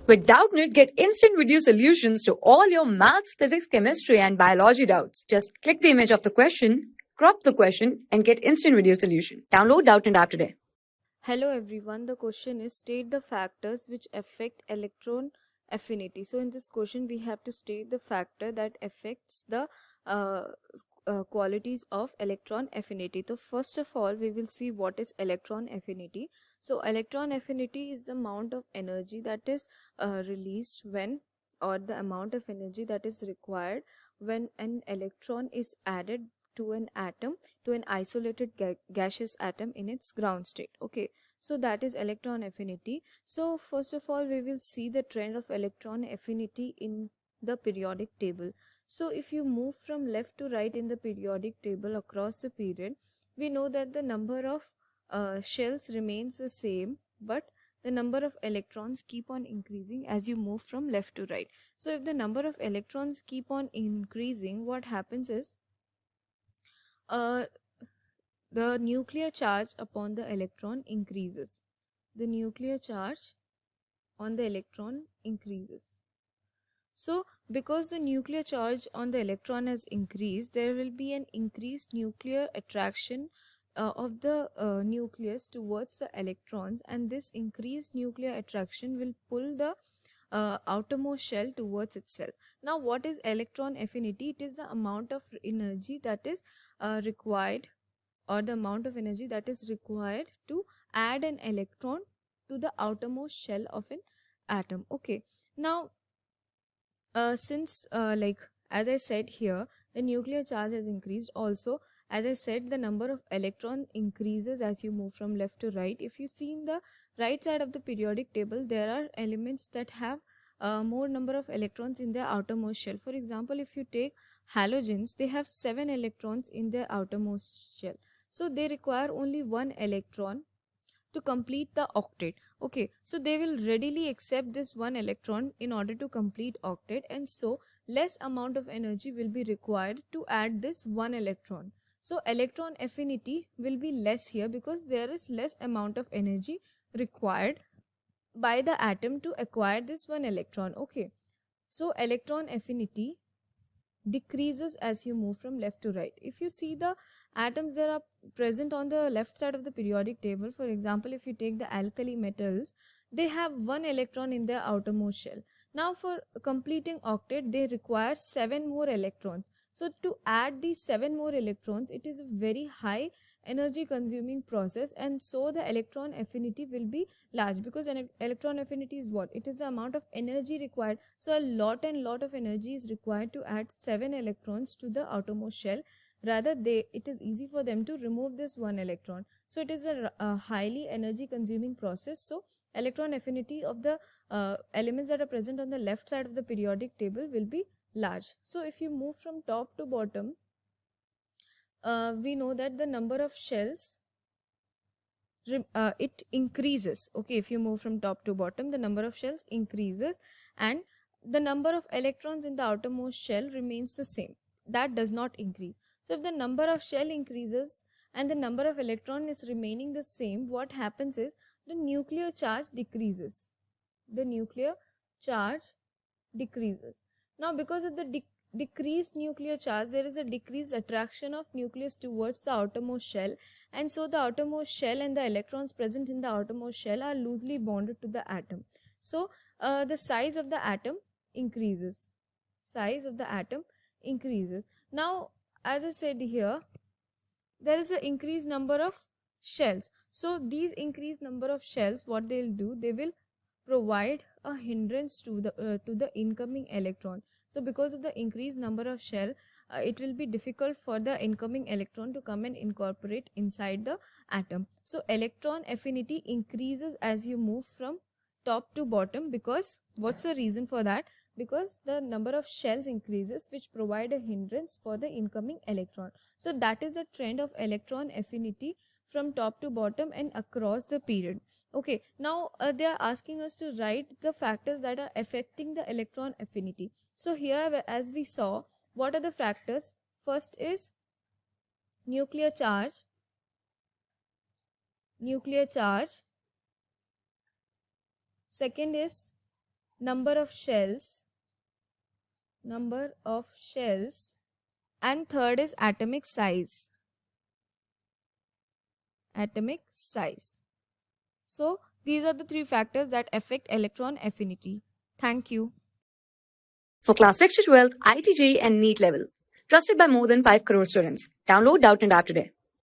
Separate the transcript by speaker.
Speaker 1: With Doubtnut, get instant video solutions to all your maths, physics, chemistry, and biology doubts. Just click the image of the question, crop the question, and get instant video solution. Download Doubtnut app today.
Speaker 2: Hello everyone, the question is state the factors which affect electron affinity. So in this question we have to state the factor that affects the qualities of electron affinity. So first of all we will see what is electron affinity. So electron affinity is the amount of energy that is released when, or the amount of energy that is required when an electron is added to an atom, to an isolated gaseous atom in its ground state. Okay, so that is electron affinity. So first of all we will see the trend of electron affinity in the periodic table. So if you move from left to right in the periodic table across the period, we know that the number of shells remains the same, but the number of electrons keep on increasing as you move from left to right. So if the number of electrons keep on increasing, what happens is the nuclear charge upon the electron increases. The nuclear charge on the electron increases. So because the nuclear charge on the electron has increased, there will be an increased nuclear attraction of the nucleus towards the electrons, and this increased nuclear attraction will pull the outermost shell towards itself. Now what is electron affinity? It is the amount of energy that is required, or the amount of energy that is required to add an electron to the outermost shell of an atom. Okay, now since like as I said here, the nuclear charge has increased. Also, as I said, the number of electron increases as you move from left to right. If you see in the right side of the periodic table, there are elements that have more number of electrons in their outermost shell. For example, if you take halogens, they have 7 electrons in their outermost shell, so they require only 1 electron to complete the octet. Okay, so they will readily accept this 1 electron in order to complete octet, and so less amount of energy will be required to add this 1 electron. So electron affinity will be less here because there is less amount of energy required by the atom to acquire this 1 electron. Okay, so electron affinity decreases as you move from left to right. If you see the atoms that are present on the left side of the periodic table, for example, if you take the alkali metals, they have 1 electron in their outermost shell. Now for completing octet, they require 7 more electrons. So to add these 7 more electrons, it is a very high energy consuming process, and so the electron affinity will be large, because an electron affinity is what? It is the amount of energy required. So a lot of energy is required to add 7 electrons to the outermost shell. Rather, it is easy for them to remove this 1 electron. So it is a highly energy consuming process. So electron affinity of the elements that are present on the left side of the periodic table will be large. So if you move from top to bottom, we know that the number of shells it increases. Okay, if you move from top to bottom, the number of shells increases, and the number of electrons in the outermost shell remains the same. That does not increase. So if the number of shell increases and the number of electron is remaining the same, what happens is the nuclear charge decreases. The nuclear charge decreases. Now because of the decreased nuclear charge, there is a decreased attraction of nucleus towards the outermost shell, and so the outermost shell and the electrons present in the outermost shell are loosely bonded to the atom. So the size of the atom increases. Size of the atom increases. Now as I said here, there is an increased number of shells. So these increased number of shells, what they will do, they will provide a hindrance to the incoming electron. So because of the increased number of shell, it will be difficult for the incoming electron to come and incorporate inside the atom. So electron affinity increases as you move from top to bottom. Because what's the reason for that? Because the number of shells increases, which provide a hindrance for the incoming electron. So that is the trend of electron affinity from top to bottom and across the period. Okay, now they are asking us to write the factors that are affecting the electron affinity. So here, as we saw, what are the factors? First is nuclear charge. Second is number of shells, and third is atomic size. So these are the three factors that affect electron affinity. Thank you.
Speaker 1: For class 6 to 12, IIT JEE and NEET level. Trusted by more than 5 crore students. Download Doubtnut app today.